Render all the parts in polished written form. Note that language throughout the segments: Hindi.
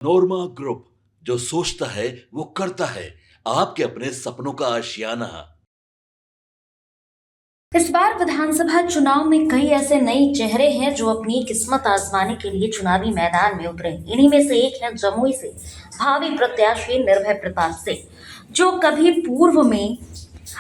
नोरमा ग्रुप, जो सोचता है वो करता है। आपके अपने सपनों का आशियाना। इस बार विधानसभा चुनाव में कई ऐसे नए चेहरे हैं जो अपनी किस्मत आजमाने के लिए चुनावी मैदान में उतरे। इन्हीं में से एक है जमुई से भावी प्रत्याशी निर्भय प्रताप सिंह, जो कभी पूर्व में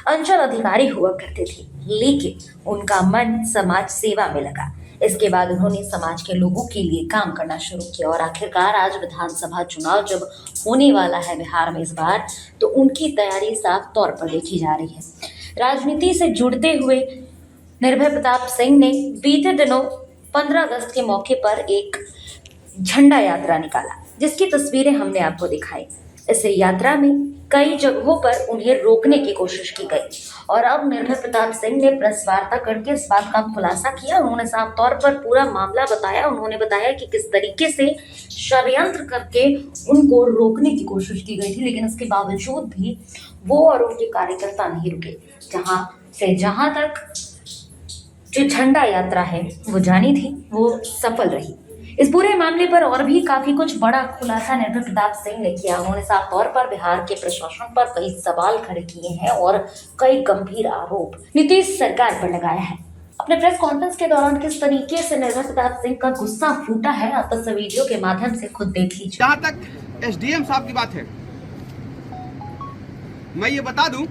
अंचल अधिकारी हुआ करते थे, लेकिन उनका मन समाज सेवा में लगा। इसके बाद उन्होंने समाज के लोगों के लिए काम करना शुरू किया और आखिरकार आज विधानसभा चुनाव जब होने वाला है बिहार में इस बार, तो उनकी तैयारी साफ तौर पर देखी जा रही है। राजनीति से जुड़ते हुए निर्भय प्रताप सिंह ने बीते दिनों 15 अगस्त के मौके पर एक झंडा यात्रा निकाला, जिसकी तस्वीरें हमने आपको दिखाई। इस यात्रा में कई जगहों पर उन्हें रोकने की कोशिश की गई और अब निर्भय प्रताप सिंह ने प्रेस वार्ता करके इस बात का खुलासा किया। उन्होंने साफ तौर पर पूरा मामला बताया। उन्होंने बताया कि किस तरीके से षड्यंत्र करके उनको रोकने की कोशिश की गई थी, लेकिन इसके बावजूद भी वो और उनके कार्यकर्ता नहीं रुके। जहां तक जो झंडा यात्रा है वो जानी थी, वो सफल रही। इस पूरे मामले पर और भी काफी कुछ बड़ा खुलासा निर्भय प्रताप सिंह ने किया। उन्होंने साफ तौर पर बिहार के प्रशासन पर कई सवाल खड़े किए हैं और कई गंभीर आरोप नीतीश सरकार पर लगाया है। अपने प्रेस कॉन्फ्रेंस के दौरान किस तरीके से निर्भय प्रताप सिंह का गुस्सा फूटा है, आप इस वीडियो के माध्यम से खुद देख लीजिए। जहां तक एसडीएम साहब की बात है, मैं ये बता दूं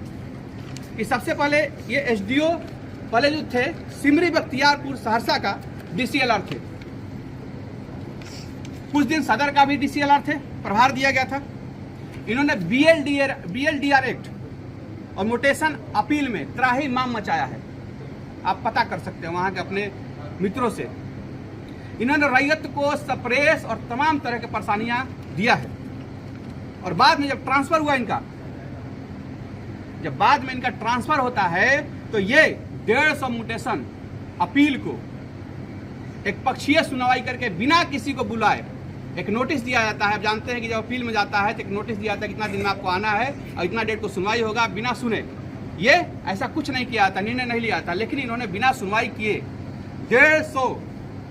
कि सबसे पहले ये एसडीओ पहले जो थे सिमरी बख्तियारपुर सहरसा का डीसीएलआर थे। कुछ दिन सदर का भी डीसीएलआर थे, प्रभार दिया गया था। इन्होंने बीएलडीआर एक्ट और मोटेशन अपील में त्राही माम मचाया है। आप पता कर सकते हैं वहां के अपने मित्रों से। इन्होंने रैयत को सप्रेस और तमाम तरह की परेशानियां दिया है। और बाद में जब ट्रांसफर हुआ इनका ट्रांसफर होता है तो ये 150 म्यूटेशन अपील को एक पक्षीय सुनवाई करके बिना किसी को बुलाए एक नोटिस दिया जाता है। आप जानते हैं कि जब अपील में जाता है तो एक नोटिस दिया जाता है, कितना दिन में आपको आना है और इतना डेट को सुनवाई होगा, बिना सुने। ये ऐसा कुछ नहीं किया था, निर्णय नहीं लिया था, लेकिन इन्होंने बिना सुनवाई किए 150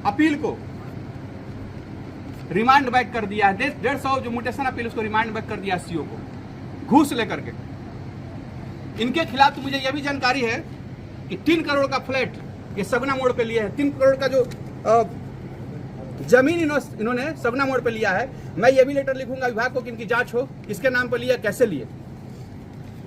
अपील को रिमांड बैक कर दिया है। 150 जो म्यूटेशन अपील उसको रिमांड बैक कर दिया सीओ को घूस लेकर के। इनके खिलाफ तो मुझे यह भी जानकारी है कि 3 करोड़ का फ्लैट ये सगना मोड़ पे लिया है। 3 करोड़ का जो जमीन इन्होंने सगना मोड़ पे लिया है। मैं ये भी लेटर लिखूंगा विभाग को कि इनकी जांच हो, किसके नाम पर लिया, कैसे लिए।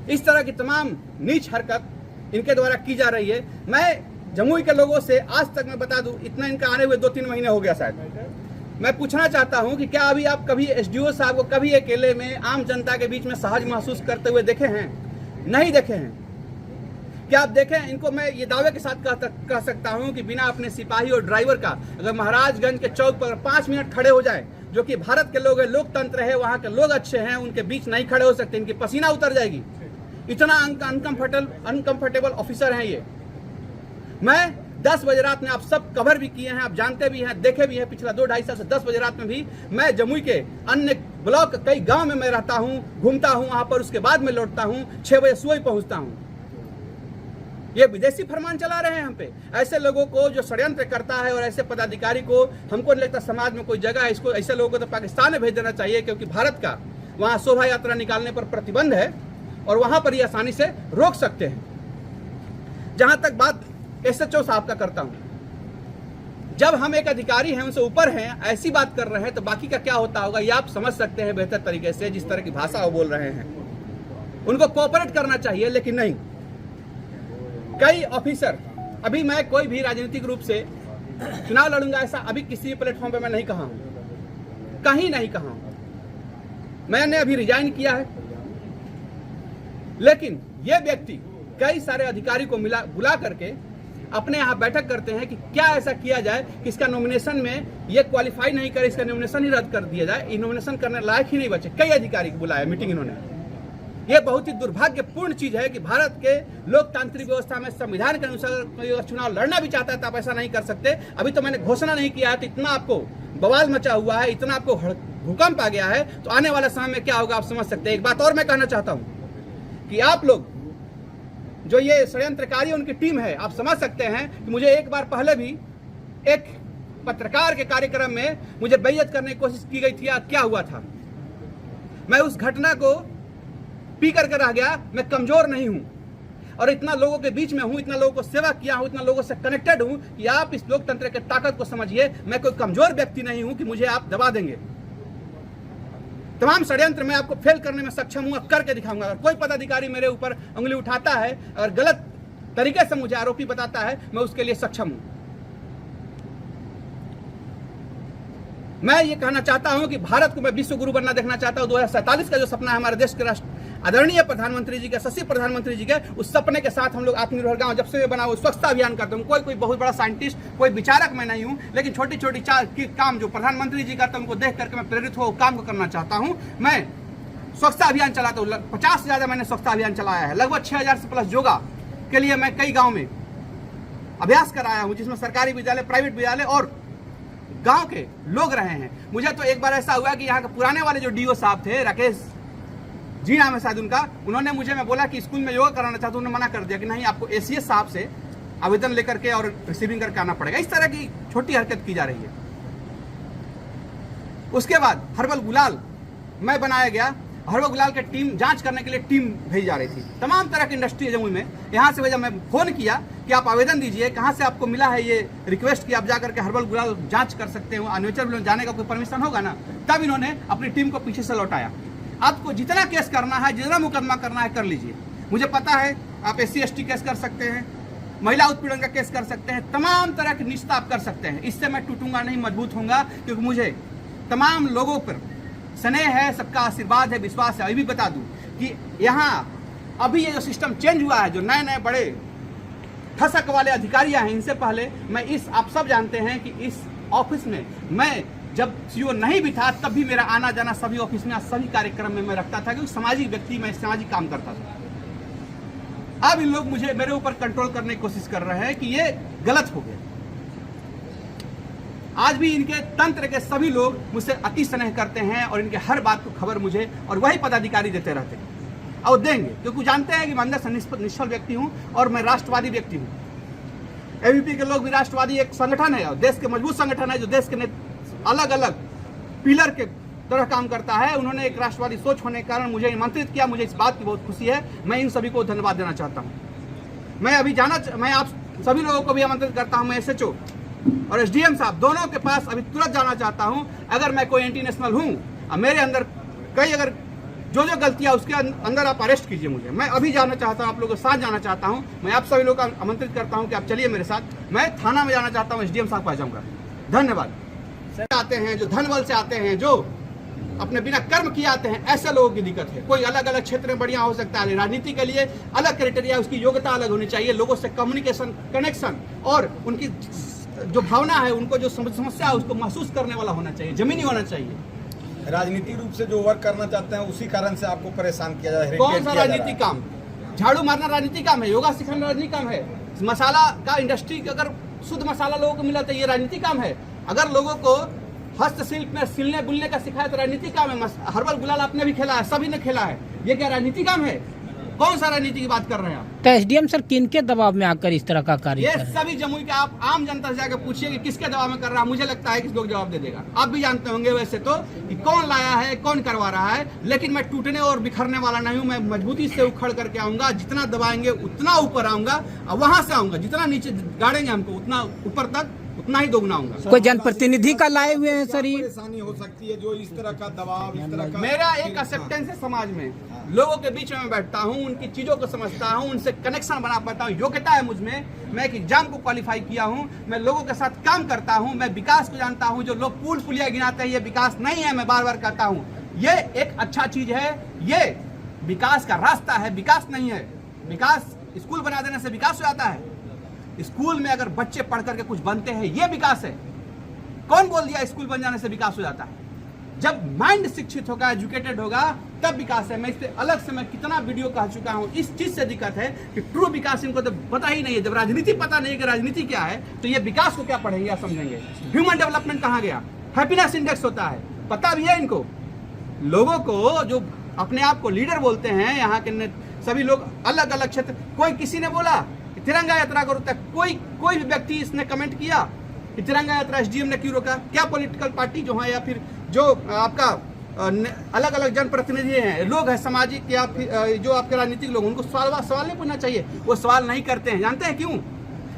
इस तरह की तमाम नीच हरकत इनके द्वारा की जा रही है। मैं जमुई के लोगों से आज तक मैं बता दूं, इतना इनका आने हुए 2-3 महीने हो गया शायद। मैं पूछना चाहता हूं कि क्या अभी आप कभी एसडीओ साहब को कभी अकेले में आम जनता के बीच में सहज महसूस करते हुए देखे हैं? नहीं देखे हैं। क्या आप देखें? इनको मैं ये दावे के साथ कह सकता हूं कि बिना अपने सिपाही और ड्राइवर का अगर महाराजगंज के चौक पर 5 मिनट खड़े हो जाए, जो कि भारत के लोग है, लोकतंत्र है, वहां के लोग अच्छे हैं, उनके बीच नहीं खड़े हो सकते, इनकी पसीना उतर जाएगी। इतना अनकंफर्टेबल ऑफिसर हैं ये। मैं 10 बजे रात में, आप सब कवर भी किए हैं, आप जानते भी हैं, देखे भी हैं, पिछला 2-2.5 साल से 10 बजे रात में भी मैं जमुई के अन्य ब्लॉक कई गांव में मैं रहता हूं, घूमता हूं वहां पर, उसके बाद में लौटता हूं, 6 बजे सुबह पहुंचता हूं। ये विदेशी फरमान चला रहे हैं हम पे। ऐसे लोगों को जो षड्यंत्र करता है और ऐसे पदाधिकारी को हमको नहीं लगता समाज में कोई जगह है। इसको ऐसे लोगों को तो पाकिस्तान में भेज देना चाहिए, क्योंकि भारत का वहां शोभा यात्रा निकालने पर प्रतिबंध है और वहां पर ये आसानी से रोक सकते हैं। जहां तक बात एसएचओ साहब का करता हूं, जब हम एक अधिकारी हैं, उनसे ऊपर हैं, ऐसी बात कर रहे हैं तो बाकी का क्या होता होगा ये आप समझ सकते हैं बेहतर तरीके से। जिस तरह की भाषा वो बोल रहे हैं, उनको कोऑपरेट करना चाहिए, लेकिन नहीं। कई ऑफिसर, अभी मैं कोई भी राजनीतिक रूप से चुनाव लड़ूंगा ऐसा अभी किसी प्लेटफॉर्म पे मैं नहीं कहा हूं, कहीं नहीं कहा हूं। मैंने अभी रिजाइन किया है, लेकिन ये व्यक्ति कई सारे अधिकारी को बुला करके अपने यहाँ बैठक करते हैं कि क्या ऐसा किया जाए कि इसका नॉमिनेशन में ये क्वालिफाई नहीं करे, इसका नॉमिनेशन ही रद्द कर दिया जाए, नॉमिनेशन करने लायक ही नहीं बचे। कई अधिकारी को बुलाया मीटिंग इन्होंने। ये बहुत ही दुर्भाग्यपूर्ण चीज है कि भारत के लोकतांत्रिक व्यवस्था में संविधान के अनुसार कोई चुनाव लड़ना भी चाहता है तो आप ऐसा नहीं कर सकते। अभी तो मैंने घोषणा नहीं किया है तो इतना आपको बवाल मचा हुआ है, इतना आपको भूकंप आ गया है, तो आने वाला समय में क्या होगा आप समझ सकते हैं। एक बात और मैं कहना चाहता हूं कि आप लोग जो ये षड्यंत्रकारी उनकी टीम है, आप समझ सकते हैं कि मुझे एक बार पहले भी एक पत्रकार के कार्यक्रम में मुझे बेइज्जत करने की कोशिश की गई थी या क्या हुआ था। मैं उस घटना को पी करके रह गया। मैं कमजोर नहीं हूं और इतना लोगों के बीच में हूं, इतना लोगों को सेवा किया हूं, इतना लोगों से कनेक्टेड हूं कि आप इस लोकतंत्र के ताकत को समझिए। मैं कोई कमजोर व्यक्ति नहीं हूं कि मुझे आप दबा देंगे। तमाम षड्यंत्र मैं आपको फेल करने में सक्षम हूं, करके दिखाऊंगा। अगर कोई पदाधिकारी मेरे ऊपर उंगली उठाता है और गलत तरीके से मुझे आरोपी बताता है, मैं उसके लिए सक्षम हूं। मैं ये कहना चाहता हूं कि भारत को मैं विश्व गुरु बनना देखना चाहता हूं। 2047 का जो सपना है हमारे देश के राष्ट्र आदरणीय प्रधानमंत्री जी के, यशस्वी प्रधानमंत्री जी के, उस सपने के साथ हम लोग आत्मनिर्भर गांव जब से मैं बना स्वच्छता अभियान करता हूं। कोई बहुत बड़ा साइंटिस्ट, कोई विचारक मैं नहीं हूं, लेकिन छोटी छोटी काम जो प्रधानमंत्री जी करते हैं उनको देख करके मैं प्रेरित हो काम को करना चाहता हूं। मैं स्वच्छता अभियान चलाता हूँ, 50 से ज्यादा मैंने स्वच्छता अभियान चलाया है। लगभग 6000 से प्लस योगा के लिए मैं कई गाँव में अभ्यास कराया हूँ, जिसमें सरकारी विद्यालय, प्राइवेट विद्यालय और गांव के लोग रहे हैं। मुझे तो एक बार ऐसा हुआ कि यहाँ के पुराने वाले जो डीओ साहब थे, राकेश जी नाम है शायद उनका, उन्होंने मुझे, मैं बोला कि स्कूल में योगा कराना चाहता हूँ, उन्होंने मना कर दिया कि नहीं, आपको एसीएस साहब से आवेदन लेकर के और रिसीविंग करके आना पड़ेगा। इस तरह की छोटी हरकत की जा रही है। उसके बाद हर्बल गुलाल मैं बनाया गया। हर्बल गुलाल के टीम जांच करने के लिए टीम भेजी जा रही थी। तमाम तरह की इंडस्ट्री है जमुई में। यहाँ से जब मैं फोन किया कि आप आवेदन दीजिए, कहाँ से आपको मिला है ये रिक्वेस्ट कि आप जाकर के हर्बल गुलाल जांच कर सकते हो, नेचर में जाने का कोई परमिशन होगा ना, तब इन्होंने अपनी टीम को पीछे से लौटाया। आपको जितना केस करना है, जितना मुकदमा करना है, कर लीजिए। मुझे पता है आप SC/ST केस कर सकते हैं, महिला उत्पीड़न का केस कर सकते हैं, तमाम तरह की निष्ठा आप कर सकते हैं। इससे मैं टूटूंगा नहीं, मजबूत होऊंगा, क्योंकि मुझे तमाम लोगों पर स्नेह है, सबका आशीर्वाद है, विश्वास है। अभी भी बता दूं कि यहाँ अभी ये जो सिस्टम चेंज हुआ है, जो नए नए बड़े ठसक वाले अधिकारियां हैं, इनसे पहले मैं आप सब जानते हैं कि इस ऑफिस में मैं जब सीओ नहीं भी था, तब भी मेरा आना जाना सभी ऑफिस में, सभी कार्यक्रम में मैं रखता था, क्योंकि सामाजिक व्यक्ति, मैं सामाजिक काम करता था। अब इन लोग मुझे मेरे ऊपर कंट्रोल करने की कोशिश कर रहे हैं कि ये गलत हो गया। आज भी इनके तंत्र के सभी लोग मुझसे अति स्नेह करते हैं और इनके हर बात को खबर मुझे और वही पदाधिकारी देते रहते हैं और देंगे, क्योंकि जानते हैं कि मैं अंदर से निष्ठल व्यक्ति हूं और मैं राष्ट्रवादी व्यक्ति हूं। एबीपी के लोग भी राष्ट्रवादी एक संगठन है और देश के मजबूत संगठन है, जो देश के अलग अलग पिलर के तरह काम करता है। उन्होंने एक राष्ट्रवादी सोच होने के कारण मुझे आमंत्रित किया। मुझे इस बात की बहुत खुशी है। मैं इन सभी को धन्यवाद देना चाहता हूँ। मैं आप सभी लोगों को भी आमंत्रित करता हूँ। मैं SHO और SDM साहब दोनों के पास अभी तुरंत जाना चाहता हूं। अगर मैं कोई एंटी नेशनल हूं और मेरे अंदर कई अगर जो गलतियां, उसके अंदर आप अरेस्ट कीजिए मुझे। मैं अभी जाना चाहता हूं, आप लोगों के साथ जाना चाहता हूं। मैं आप सभी लोगों को आमंत्रित करता हूं कि आप चलिए मेरे साथ। मैं थाना में जाना चाहता हूं, SDM साहब पास जाऊंगा। धन्यवाद। आते हैं जो धन बल से आते हैं, जो अपने बिना कर्म किए आते हैं, ऐसे लोगों की दिक्कत है। कोई अलग अलग क्षेत्र में बढ़िया हो सकता है, राजनीति के लिए अलग क्राइटेरिया, उसकी योग्यता अलग होनी चाहिए, लोगों से कम्युनिकेशन, कनेक्शन और उनकी जो भावना है, उनको जो समस्या है उसको महसूस करने वाला होना चाहिए, जमीनी होना चाहिए। राजनीतिक रूप से जो वर्क करना चाहते हैं, उसी कारण से आपको परेशान किया जा रहा है। कौन सा राजनीतिक काम? झाड़ू मारना राजनीतिक काम है? योगा सिखाना राजनीतिक काम है? मसाला का इंडस्ट्री अगर शुद्ध मसाला लोगों को मिला तो ये राजनीतिक काम है? अगर लोगों को हस्तशिल्प में सिलने बुलने का सिखाया तो राजनीतिक काम है? हर्बल गुलाल आपने भी खेला है, सभी ने खेला है, ये क्या राजनीतिक काम है? कौन सा राजनीति की बात कर रहे हैं आप? तो SDM सर किनके दबाव में आकर इस तरह का कार्य ये कर रहे हैं? सभी जमुई के, आप आम जनता से जाकर पूछिए कि किसके दबाव में कर रहा है। मुझे लगता है कि लोग जवाब दे देगा। आप भी जानते होंगे वैसे तो कि कौन लाया है, कौन करवा रहा है, लेकिन मैं टूटने और बिखरने वाला नहीं हूं। मैं मजबूती से उखड़ करके आऊंगा। जितना दबाएंगे उतना ऊपर आऊंगा और वहां से आऊंगा। जितना नीचे गाड़ेंगे हमको, उतना ऊपर तक उतना ही दोगुना आऊंगा। कोई जनप्रतिनिधि का लाए हुए हैं सर? ये परेशानी हो सकती है जो इस तरह का दबाव, इस तरह का। मेरा एक एक्सेप्टेंस है समाज में, लोगों के बीच में बैठता हूँ, उनकी चीजों को समझता हूँ, उनसे कनेक्शन बना पाता हूँ, योग्यता है मुझ में। मैं एक एग्जाम को क्वालिफाई किया हूँ, मैं लोगों के साथ काम करता हूँ, मैं विकास को जानता हूँ। जो लोग पुल पुलिया गिनाते हैं, ये विकास नहीं है। मैं बार बार कहता हूँ ये एक अच्छा चीज है, ये विकास का रास्ता है, विकास नहीं है। विकास स्कूल बना देने से विकास हो जाता है? स्कूल में अगर बच्चे पढ़ करके कुछ बनते हैं, ये विकास है? कौन बोल दिया स्कूल बन जाने से विकास हो जाता है? जब माइंड शिक्षित होगा, एजुकेटेड होगा, तब विकास है। मैं इससे अलग से मैं कितना वीडियो कह चुका हूं। इस चीज से दिक्कत है कि ट्रू विकास इनको तो पता ही नहीं है। जब राजनीति पता नहीं है कि राजनीति क्या है, तो ये विकास को क्या पढ़ेंगे या समझेंगे? ह्यूमन डेवलपमेंट कहाँ गया? हैप्पीनेस इंडेक्स होता है, पता भी है इनको। लोगों को जो अपने आप को लीडर बोलते हैं, यहाँ के सभी लोग अलग अलग क्षेत्र, कोई किसी ने बोला तिरंगा यात्रा करो, तक कोई भी व्यक्ति इसने कमेंट किया कि तिरंगा यात्रा एसडीएम ने क्यों रोका? क्या पॉलिटिकल पार्टी जो है या फिर जो आपका अलग अलग जनप्रतिनिधि हैं, लोग हैं सामाजिक या फिर जो आपके राजनीतिक लोग, उनको सवाल नहीं पूछना चाहिए? वो सवाल नहीं करते हैं। जानते हैं क्यों?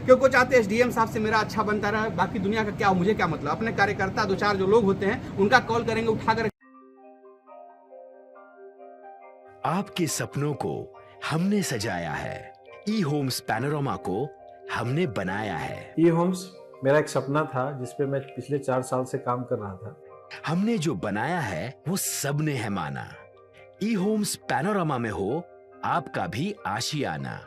क्योंकि वो चाहते हैं एसडीएम साहब से मेरा अच्छा बनता रहे, बाकी दुनिया का क्या, मुझे क्या मतलब। अपने कार्यकर्ता 2-4 जो लोग होते हैं उनका कॉल करेंगे उठाकर। आपके सपनों को हमने सजाया है, ई होम्स पैनोरामा को हमने बनाया है। ई होम्स मेरा एक सपना था जिस पे मैं पिछले 4 साल से काम कर रहा था। हमने जो बनाया है वो सबने है माना। ई होम्स पैनोरामा में हो आपका भी आशियाना।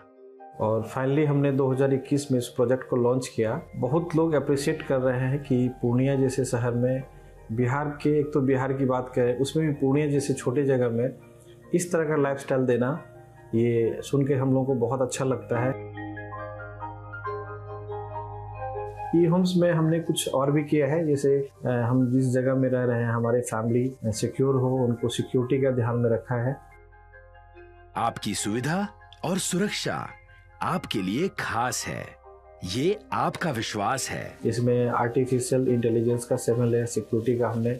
और फाइनली हमने 2021 में इस प्रोजेक्ट को लॉन्च किया। बहुत लोग अप्रिशिएट कर रहे हैं कि पूर्णिया जैसे शहर में, बिहार के, एक तो बिहार की बात करें उसमें भी पूर्णिया जैसे छोटे जगह में इस तरह का लाइफस्टाइल देना, ये सुन के हम लोगों को बहुत अच्छा लगता है। ई होम्स में हमने कुछ और भी किया है, जैसे हम जिस जगह में रह रहे हैं हमारे फैमिली सिक्योर हो, उनको सिक्योरिटी का ध्यान में रखा है। आपकी सुविधा और सुरक्षा आपके लिए खास है, ये आपका विश्वास है। इसमें आर्टिफिशियल इंटेलिजेंस का 7 लेयर सिक्योरिटी का हमने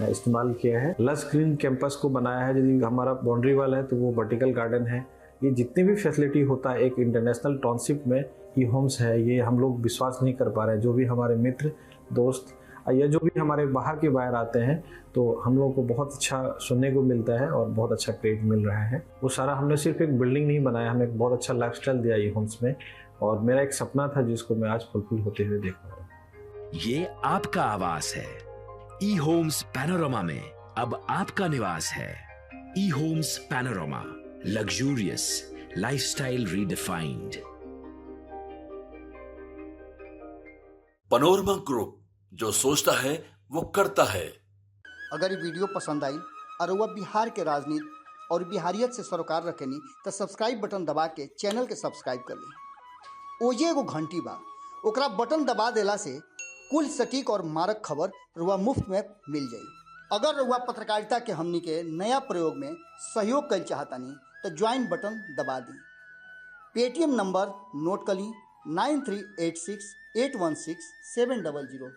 इस्तेमाल किया है। लस ग्रीन कैंपस को बनाया है। यदि हमारा बाउंड्री वाल है तो वो वर्टिकल गार्डन है। ये जितनी भी फैसिलिटी होता है एक इंटरनेशनल टाउनशिप में, ई होम्स है, ये हम लोग विश्वास नहीं कर पा रहे हैं। जो भी हमारे मित्र दोस्त या जो भी हमारे बाहर के बाहर आते हैं तो हम लोगों को बहुत अच्छा सुनने को मिलता है और बहुत अच्छा क्रेडिट मिल रहा है। वो सारा हमने सिर्फ एक बिल्डिंग नहीं बनाया, हमें एक बहुत अच्छा लाइफस्टाइल दिया ई होम्स में, और मेरा एक सपना था जिसको मैं आज फुलफिल होते हुए देख रहा हूँ। ये आपका आवास है। ई होम्स पैनोरामा में अब आपका निवास है। E Homes Panorama, luxurious lifestyle redefined. Panorama Group, जो सोचता है वो करता है। अगर ये वीडियो पसंद आई और वह बिहार के राजनीति और बिहारियत से सरोकार रखेनी तो सब्सक्राइब बटन दबा के चैनल के सब्सक्राइब कर ली। ओजे एगो घंटी बा, ओकरा बटन दबा देला से कुल सटीक और मारक खबर रुआ मुफ्त में मिल जाई। अगर रुआ पत्रकारिता के हमनी के नया प्रयोग में सहयोग कर चाहतानी तो ज्वाइन बटन दबा दी। पेटीएम नंबर नोट कर ली 9386 816 700।